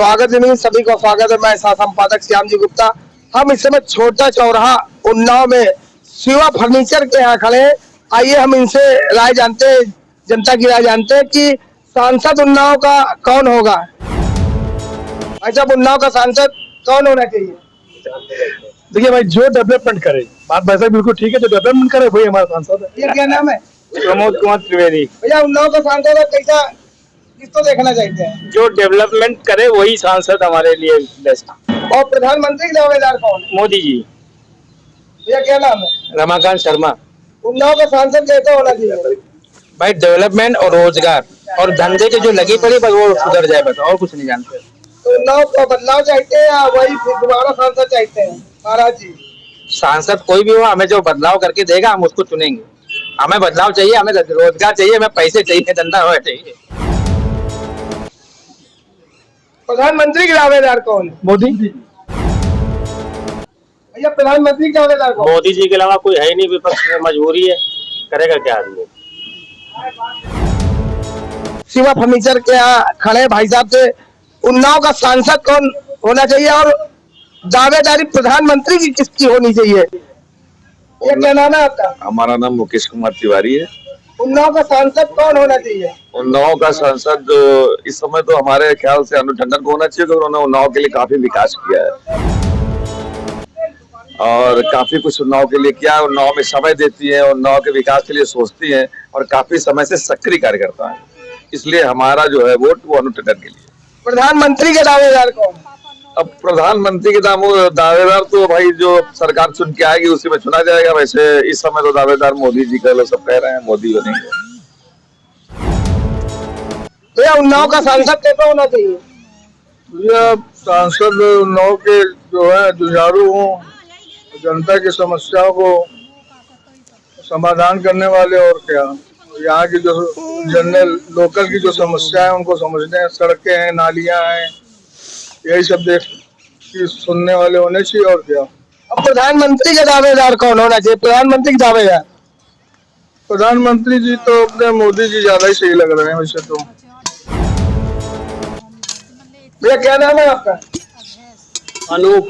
स्वागत है सभी को स्वागत है। मैं संपादक श्याम जी गुप्ता। हम इस समय छोटा चौराहा उन्नाव में शिवा फर्नीचर के यहाँ खड़े हैं। आइए हम इनसे राय जानते हैं, जनता की राय जानते हैं कि सांसद उन्नाव का कौन होगा। भाई साहब, उन्नाव का सांसद कौन होना चाहिए? देखिए भाई, जो डेवलपमेंट करे, बात वैसे बिल्कुल ठीक है, जो डेवलपमेंट करे वही हमारा सांसद है। ये क्या नाम है? प्रमोद कुमार त्रिवेदी। भैया, उन्नाव का सांसद है, कैसा किसको देखना चाहते हैं? जो डेवलपमेंट करे वही सांसद हमारे लिए बेस्ट। और प्रधानमंत्री के दावेदार कौन है? मोदी जी। भैया, क्या नाम है? रमाकांत शर्मा। उन्नाव का सांसद कैसा होना चाहिए? भाई, डेवलपमेंट और रोजगार और धंधे के जो लगी पड़ी बस वो सुधर जाए, बस और कुछ नहीं जानते। तो उन्नाव का बदलाव चाहते हैं या वही फिर दोबारा सांसद चाहते हैं? महाराज जी, सांसद कोई भी हो, हमें जो बदलाव करके देगा हम उसको चुनेंगे। हमें बदलाव चाहिए, हमें रोजगार चाहिए, हमें पैसे चाहिए, धंधा होना चाहिए। प्रधानमंत्री के दावेदार कौन है? मोदी। भैया, प्रधानमंत्री के दावेदार कौन? मोदी जी के अलावा कोई है ही नहीं, विपक्ष में मजबूरी है, करेगा क्या आदमी। शिवा फर्नीचर के यहाँ खड़े भाई साहब से उन्नाव का सांसद कौन होना चाहिए और दावेदारी प्रधानमंत्री की किसकी होनी चाहिए? ये क्या नाम है आपका? हमारा नाम मुकेश कुमार तिवारी है। उन्नाव का सांसद कौन होना चाहिए? उन्नाव का सांसद इस समय तो हमारे ख्याल से अनु टंडन को होना चाहिए, क्योंकि उन्होंने उन्नाव के लिए काफी विकास किया है और काफी कुछ उन्नाव के लिए किया है। उन्नाव में समय देती है, उन्नाव के विकास के लिए सोचती है और काफी समय से सक्रिय कार्यकर्ता है, इसलिए हमारा जो है वोट वो अनु टंडन के लिए। प्रधानमंत्री के दावेदार कौन? अब प्रधानमंत्री के दावेदार तो भाई जो सरकार चुन के आएगी उसी में चुना जाएगा। वैसे इस समय तो दावेदार मोदी जी का लोग सब कह रहे हैं, मोदी बनेंगे। तो यह उन्नाव का सांसद कैसा होना चाहिए? यह सांसद उन्नाव के जो है जुझारू हों, जनता की समस्याओं को समाधान करने वाले, और क्या यहाँ की जो जनरल लोकल की जो समस्या है उनको समझने हैं। सड़कें हैं, नालियां हैं, यही सब देख की सुनने वाले होने चाहिए, और क्या। अब प्रधानमंत्री के दावेदार कौन होना चाहिए? प्रधानमंत्री के दावेदार प्रधानमंत्री जी तो अपने मोदी जी ज्यादा ही सही लग रहे हैं वैसे तो। भैया, क्या नाम है आपका? अनूप।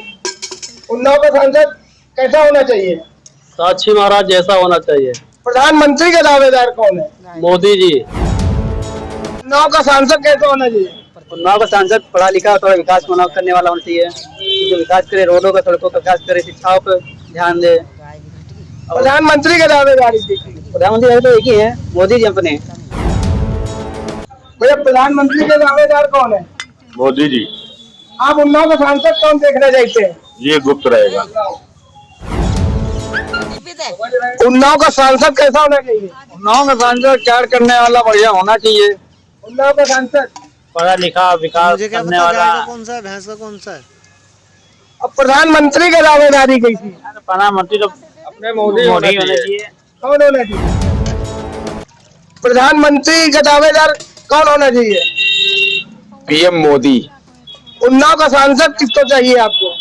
उन्नाव का सांसद कैसा होना चाहिए? साक्षी महाराज जैसा होना चाहिए। प्रधानमंत्री के दावेदार कौन है? मोदी जी। उन्नाव का सांसद कैसा होना चाहिए? उन्नाव का सांसद पढ़ा लिखा थोड़ा विकास करने वाला होना चाहिए, जो विकास करे, रोडों का, सड़कों का विकास करे, शिक्षाओं पर ध्यान दे। प्रधानमंत्री के दावेदार प्रधानमंत्री तो एक ही है, मोदी जी अपने। भैया, प्रधानमंत्री के दावेदार कौन है? मोदी जी। आप उन्नाव का सांसद कौन देखना चाहते हैं? ये गुप्त रहेगा। उन्नाव का सांसद कैसा होना चाहिए? उन्नाव का सांसद कार्य करने वाला बढ़िया होना चाहिए। उन्नाव का सांसद पढ़ा लिखा, विकास करने वाला। कौन सा है, भैंस का कौन सा है? अब प्रधानमंत्री की दावेदारी कैसी? प्रधानमंत्री तो अपने मोदी होना चाहिए। कौन होना चाहिए? प्रधानमंत्री का दावेदार कौन होना चाहिए? पीएम मोदी। उन्नाव का सांसद किसको चाहिए आपको?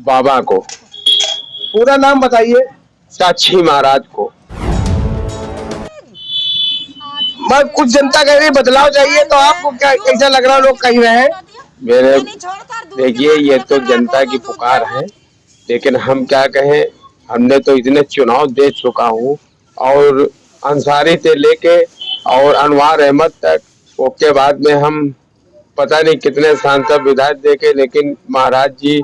बाबा को। पूरा नाम बताइए। साक्षी महाराज को। मैं कुछ जनता कह रही बदलाव चाहिए, तो आपको क्या कैसा लग रहा है? लोग कह रहे हैं। मेरे देखिए, ये तो जनता की पुकार है, लेकिन हम क्या कहें, हमने तो इतने चुनाव दे चुका हूँ, और अंसारी से लेके और अनवार अहमद तक, उसके बाद में हम पता नहीं कितने सांसद विधायक देखे, लेकिन महाराज जी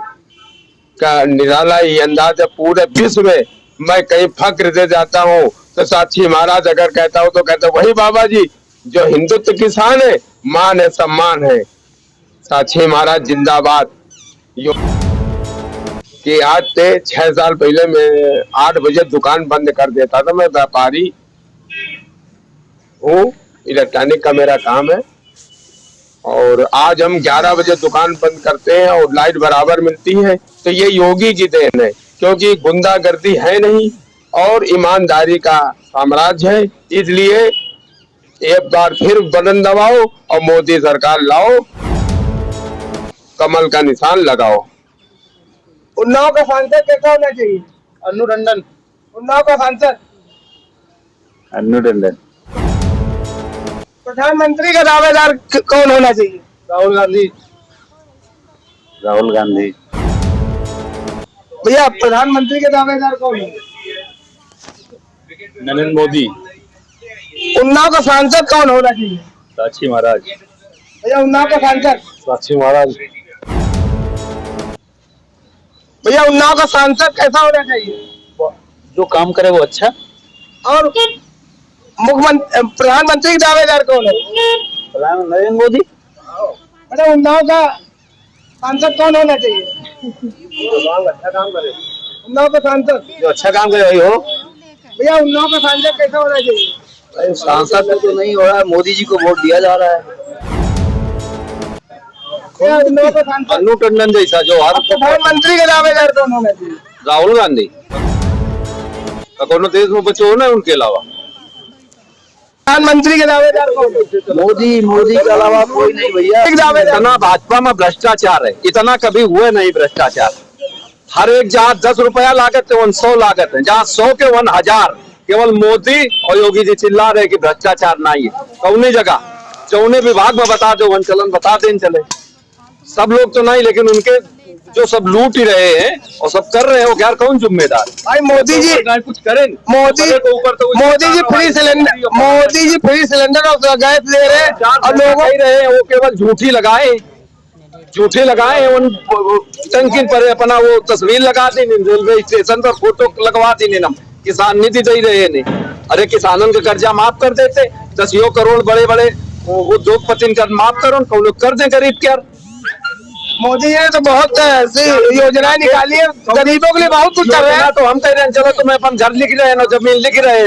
का निराला ही अंदाज है। पूरे विश्व में मैं कहीं फक्र दे जाता हूँ तो साक्षी महाराज अगर कहता हूँ तो कहता वही बाबा जी जो हिंदुत्व किसान है, मान है, सम्मान है। साक्षी महाराज जिंदाबाद। कि आज से 6 साल पहले मैं 8 बजे दुकान बंद कर देता था। मैं व्यापारी हूँ, इलेक्ट्रॉनिक का मेरा काम है, और आज हम 11 बजे दुकान बंद करते हैं और लाइट बराबर मिलती है। तो ये योगी की देन है, क्योंकि गुंडागर्दी है नहीं और ईमानदारी का साम्राज्य है। इसलिए एक बार फिर बटन दबाओ और मोदी सरकार लाओ, कमल का निशान लगाओ। उन्नाव का सांसद कैसा होना चाहिए? अनु टंडन। उन्नाव का सांसद अनु टंडन। प्रधानमंत्री का दावेदार कौन होना चाहिए? राहुल गांधी। राहुल गांधी। भैया प्रधानमंत्री के दावेदार कौन है? नरेंद्र मोदी। उन्नाव का सांसद कौन होना चाहिए? साक्षी महाराज। भैया उन्नाव का सांसद। साक्षी महाराज। भैया उन्नाव का सांसद कैसा होना चाहिए? जो काम करे वो अच्छा। और मुख्यमंत्री प्रधानमंत्री के दावेदार कौन है? नरेंद्र मोदी। मतलब उन्नाव का सांसद कौन होना चाहिए? अच्छा काम करे। उन्नाव का सांसद जो अच्छा काम करे वही हो। भैया उन्नाव का सांसद कैसा होना चाहिए? सांसद तो नहीं हो रहा है, मोदी जी को वोट दिया जा रहा है। भैया उन्नाव का सांसद अन्नू टंडन जैसा जो हर प्रधानमंत्री के दावेदार कौन होना चाहिए? राहुल गांधी कोनो देश में बचे हो ना उनके अलावा। प्रधानमंत्री के दावेदार कौन है? मोदी के अलावा कोई नहीं भैया। एक दावेदार इतना भाजपा में भ्रष्टाचार है, इतना कभी हुए नहीं भ्रष्टाचार। हर एक जहाँ 10 रुपया लागत है 100 लागत है, जहाँ 100 के 1000। केवल मोदी और योगी जी चिल्ला रहे कि भ्रष्टाचार नहीं है। कौनी जगह चौने विभाग में बता दो, वन चलन बता दें चले। सब लोग तो नहीं, लेकिन उनके जो सब लूट ही रहे हैं और सब कर रहे हो, यार कौन जिम्मेदार? भाई मोदी जी कुछ करें। मोदी के ऊपर तो मोदी जी फ्री सिलेंडर और गैस दे रहे हैं और लोगों कह रहे हैं वो केवल झूठी लगाए उन टंकी पर अपना वो तस्वीर लगा दी, रेलवे स्टेशन पर फोटो लगवा दी। हम किसान निधि दे रहे ने। अरे किसानों का कर्जा माफ कर देते, 10 करोड़ बड़े बड़े उद्योगपति का माफ करो, कर दें गरीब क्या। मोदी जी ने तो बहुत ऐसी योजनाएं निकाली है, गरीबों के लिए बहुत कुछ कर रहे हैं। तो हम कह रहे हैं चलो तुम्हें अपन घर लिख रहे हैं ना, जमीन लिख रहे हैं,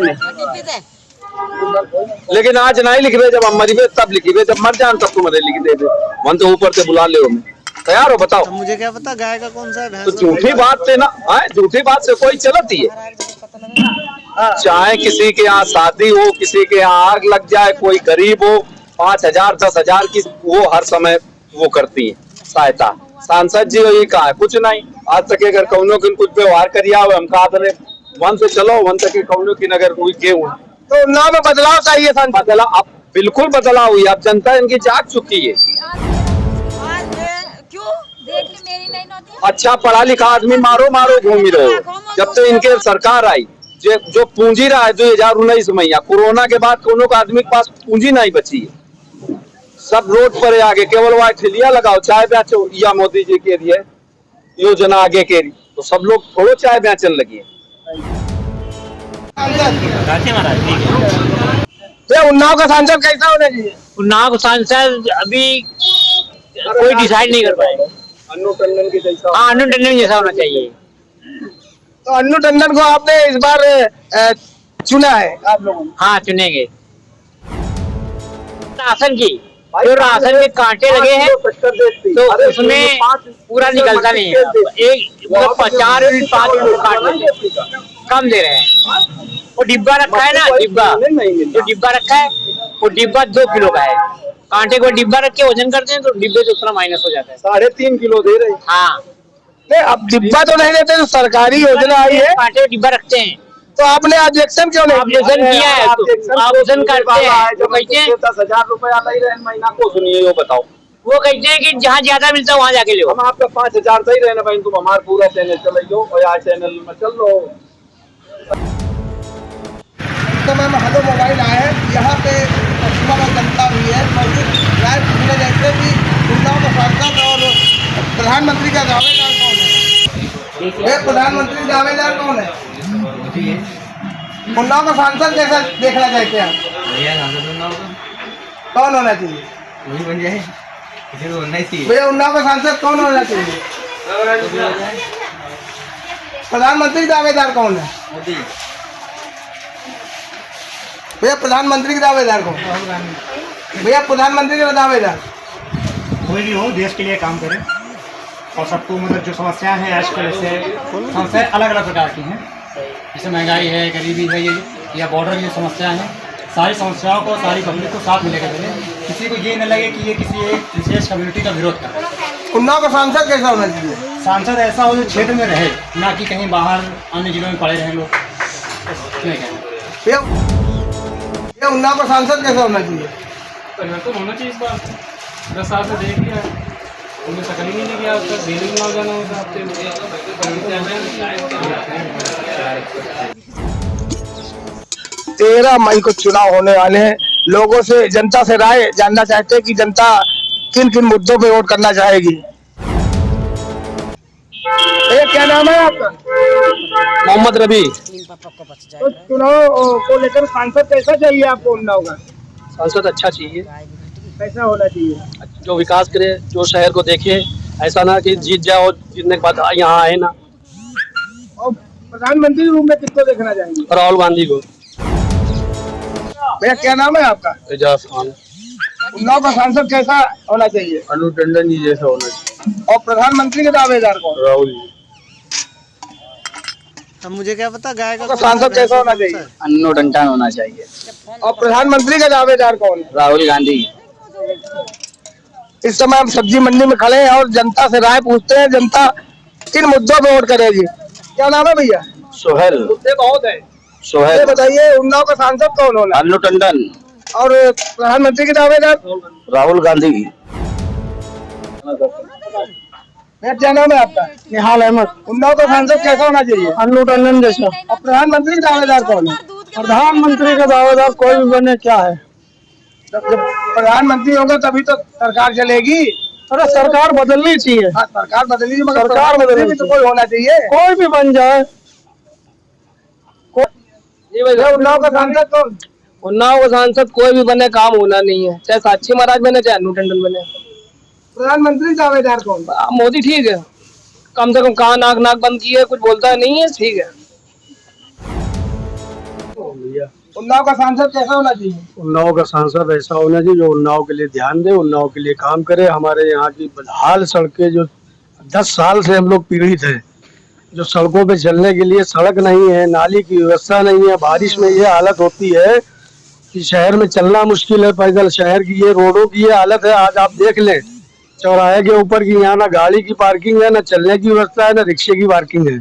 लेकिन आज नहीं लिख रहे। जब हम मरीबे तब लिखिए, जब मर जान तब तुम्हारे लिख दे। मन तो ऊपर से बुला ले हमें, तैयार हो बताओ। तो मुझे क्या पता गाय का कौन सा है, तो झूठी बात से ना, झूठी बात से कोई चलती है। चाहे किसी के यहाँ शादी हो, किसी के यहाँ आग लग जाए, कोई गरीब हो, 5000 10,000 की वो हर समय वो करती है सहायता। सांसद जी वही कहा है, कुछ नहीं। आज तक अगर कौनों की कुछ व्यवहार करिया हो, हम कहा था वन से चलो, वन तक कौनों की नगर हुई के हुए तो उन्नाव में बदलाव चाहिए। बदलाव अब बिल्कुल बदलाव हुई। अब जनता इनकी जाग चुकी है। अच्छा पढ़ा लिखा आदमी मारो घूम ही रहे हो। जब से इनके सरकार आई, जो पूंजी रहा है 2019 में, कोरोना के बाद कोनो का आदमी के पास पूंजी नहीं बची है। सब रोड पर आगे केवल वहाँ ठेलिया लगाओ, चाय बेचो, या मोदी जी के लिए योजना आगे के लिए, तो सब लोग थोड़ो चाय बेचने लगी है। उन्नाव का सांसद कैसा होना चाहिए? उन्नाव सांसद अभी कोई डिसाइड नहीं कर पाए। अन्नू टंडन की जैसा। हाँ, अन्नू टंडन जैसा होना चाहिए। तो अन्नू टंडन को आपने इस बार चुना है आप लोगों ने? हाँ, चुनेंगे। राशन की जो राशन के कांटे लगे हैं तो उसमें पूरा निकलता नहीं है। एक 4 यूनिट 5 यूनिट काट लेते, कम दे रहे हैं। वो डिब्बा रखा है ना, जो डिब्बा रखा है वो डिब्बा 2 किलो का है। कांटे को डिब्बा रख के वजन करते हैं तो डिब्बे से उतना माइनस हो जाता है। 3.5 किलो दे रहे हैं। हाँ, नहीं अब डिब्बा तो नहीं देते, तो सरकारी योजना आई है, कांटे डिब्बा रखते हैं। तो आपने ऑब्जेक्शन क्यों नहीं? ऑब्जेक्शन किया है, ऑब्जेक्शन करते हैं। जो कहते हैं 10,000 रुपया ले रहे हैं महीना को, सुनिए वो बताओ। वो कहते हैं कि जहाँ ज्यादा मिलता है वहाँ जाके लो। हम आपका 5,000 दे रहे हैं भाई, तुम हमारा पूरा चैनल चलो और यहाँ चैनल में चल लो। समय में हेलो मोबाइल आया है, यहाँ पे कस्टमर और जनता भी है मौजूद। राय पूछने जैसे कि उन्नाव का सांसद और प्रधानमंत्री का दावेदार कौन है? प्रधानमंत्री दावेदार कौन है? उन्नाव का सांसद कैसा देखना चाहते हैं? कौन होना चाहिए? वही बन जाए, किसी को बनना ही चाहिए। भैया उन्नाव का सांसद कौन होना चाहिए? प्रधानमंत्री दावेदार कौन है? मोदी। भैया प्रधानमंत्री के दावेदार कौन? भैया प्रधानमंत्री के दावेदार कोई भी हो, देश के लिए काम करे और सबको मतलब जो समस्याएं हैं आजकल, से समस्याएं अलग अलग प्रकार की हैं। जैसे महंगाई है, गरीबी है, ये या बॉर्डर की जो समस्याएं हैं, सारी समस्याओं को, सारी पब्लिक को साथ मिलेकर चले। किसी को ये न लगे कि ये किसी एक विशेष कम्युनिटी का विरोध कर रहा है। उन्नाव का सांसद कैसा होना चाहिए? सांसद ऐसा हो जो क्षेत्र में रहे, ना कि कहीं बाहर अन्य जिलों में पड़े रहें लोग। भैया उन्नाव का सांसद कैसा होना चाहिए? परिवर्तन होना चाहिए इस बार। 10 साल से देख लिया, उन्हें सकल ही नहीं किया, उसका दिल्ली में जाना होता आपके 13 मई को चुनाव होने वाले हैं। लोगों से, जनता से राय जानना चाहते हैं कि जनता किन किन मुद्दों पे वोट करना चाहेगी। भैया क्या नाम है आपका? मोहम्मद रबी। तो चुनाव को लेकर सांसद कैसा चाहिए आपको उन्नाव का? सांसद अच्छा चाहिए, कैसा होना चाहिए? जो विकास करे, जो शहर को देखे, ऐसा ना कि जीत जाए और जीतने के बाद यहाँ आए ना। और प्रधानमंत्री रूप में किसको देखना चाहेंगे? राहुल गांधी को। भैया क्या नाम है आपका? एजाज खान। उन्नाव का सांसद कैसा होना चाहिए? अनु टंडन जी जैसा होना चाहिए। और प्रधानमंत्री के दावेदार कौन? राहुल जी। अब मुझे क्या पता गाय का तो सांसद कैसा होना चाहिए? अन्नू टंडन होना चाहिए। और प्रधानमंत्री का दावेदार कौन है? राहुल गांधी। इस समय हम सब्जी मंडी में खड़े हैं और जनता से राय पूछते हैं, जनता किन मुद्दों पे वोट करेगी। क्या नाम है भैया? सोहेल। मुद्दे बहुत है, ये सोहेल। बताइए उन्नाव का सांसद कौन होना? अन्नू टंडन। और प्रधानमंत्री के दावेदार? राहुल गांधी। भैया क्या नाम है आपका? निहाल अहमद। उन्नाव का सांसद कैसा होना चाहिए? अन्नू टंडन जैसा। और प्रधानमंत्री के दावेदार कौन है? प्रधानमंत्री का दावेदार कोई भी बने क्या है? जब प्रधानमंत्री होगा तभी तो सरकार चलेगी। अरे सरकार बदलनी चाहिए। हाँ, सरकार बदली, मगर सरकार बदलनी भी तो कोई होना चाहिए। कोई भी बन जाए। उन्नाव का सांसद कौन? उन्नाव का सांसद कोई भी बने, काम होना नहीं है, चाहे साक्षी महाराज बने चाहे अन्नू टंडन बने। प्रधानमंत्री दावेदार कौन? मोदी ठीक है, कम से कम कान नाक नाक बंद की है, कुछ बोलता नहीं है, ठीक है। उन्नाव का सांसद कैसा होना चाहिए? उन्नाव का सांसद ऐसा होना चाहिए जो उन्नाव के लिए ध्यान दे, उन्नाव के लिए काम करे। हमारे यहाँ की बदहाल सड़कें जो 10 साल से हम लोग पीड़ित हैं, जो सड़कों पे चलने के लिए सड़क नहीं है, नाली की व्यवस्था नहीं है। बारिश में ये हालत होती है कि शहर में चलना मुश्किल है पैदल। शहर की ये रोडों की ये हालत है, आज आप देख लें चौराहे के ऊपर की यहाँ ना गाड़ी की पार्किंग है, ना चलने की व्यवस्था है, ना रिक्शे की पार्किंग है।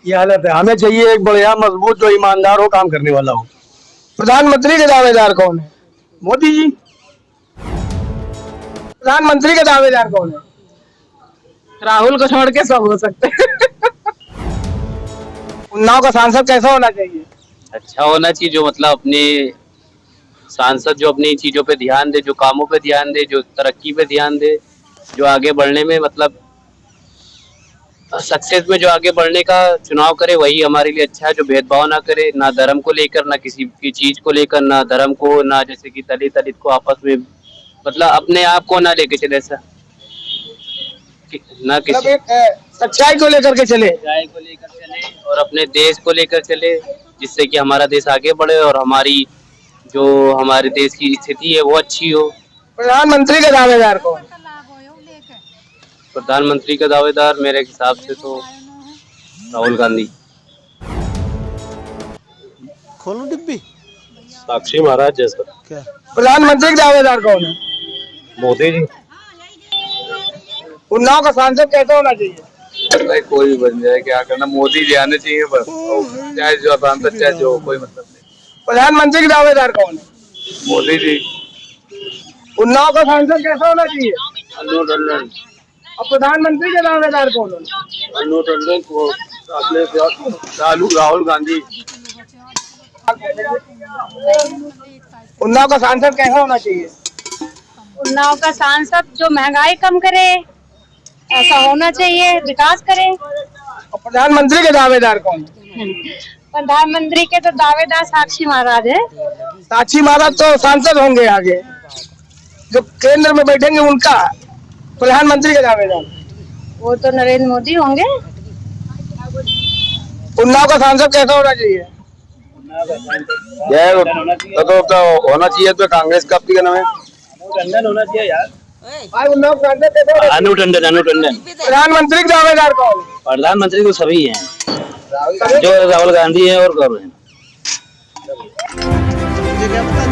ये हालत है। हमें चाहिए एक बढ़िया मजबूत जो ईमानदार हो, काम करने वाला हो। प्रधानमंत्री के दावेदार कौन है? मोदी जी। प्रधानमंत्री के दावेदार कौन है? राहुल को छोड़ के सब हो सकते हैं। उन्नाव का सांसद कैसा होना चाहिए? अच्छा होना चाहिए, जो मतलब अपने सांसद जो अपनी चीजों पे ध्यान दे, जो कामों पे ध्यान दे, जो तरक्की पे ध्यान दे, जो आगे बढ़ने में मतलब सक्सेस में जो आगे बढ़ने का चुनाव करे, वही हमारे लिए अच्छा है। जो भेदभाव ना करे, ना धर्म को लेकर, ना किसी की चीज को लेकर, ना धर्म को, ना जैसे कि दलित को आपस में मतलब अपने आप को ना लेके चले, ऐसा ना मतलब किसी एक सच्चाई को लेकर के चले, राय को लेकर चले और अपने देश को लेकर चले, जिससे कि हमारा देश आगे बढ़े और हमारी जो हमारे देश की स्थिति है वो अच्छी हो। प्रधानमंत्री के दावेदार कौन? प्रधानमंत्री का दावेदार मेरे हिसाब से तो राहुल गांधी। खोलूं डिब्बी? साक्षी महाराज जैसा। क्या? प्रधानमंत्री के दावेदार कौन है? मोदी जी। उन्नाव का सांसद कैसा होना चाहिए? भाई कोई भी बन जाए, क्या करना, मोदी जी आने चाहिए बस। चाहे जो सांसद चाहे जो, कोई मतलब नहीं। प्रधानमंत्री के दावेदार कौन है? मोदी जी। उन्नाव का सांसद कैसा होना चाहिए? अन्नू टंडन। और प्रधानमंत्री के दावेदार कौन है? अन्नू टंडन को अपने राहुल गांधी। उन्नाव का सांसद कैसा होना चाहिए? उन्नाव का सांसद जो महंगाई कम करे, ऐसा होना चाहिए, विकास करे। और प्रधानमंत्री के दावेदार कौन है? प्रधानमंत्री के तो दावेदार साक्षी महाराज है। साक्षी महाराज तो सांसद होंगे आगे, जो केंद्र में बैठेंगे उनका। प्रधानमंत्री के दावेदार वो तो नरेंद्र मोदी होंगे। उन्नाव का सांसद कैसा होना चाहिए? तो होना चाहिए तो कांग्रेस का आपकी क्या नाम है? टंडन होना चाहिए यार। भाई उन्नाव का सांसद कैसा होना चाहिए? अन्नू टंडन। अन्नू टंडन। प्रधानमंत्री के दावेदार कौन है? प्रधानमंत्री तो सभी हैं, जो राहुल गांधी है और कौन है। मुझे क्या पता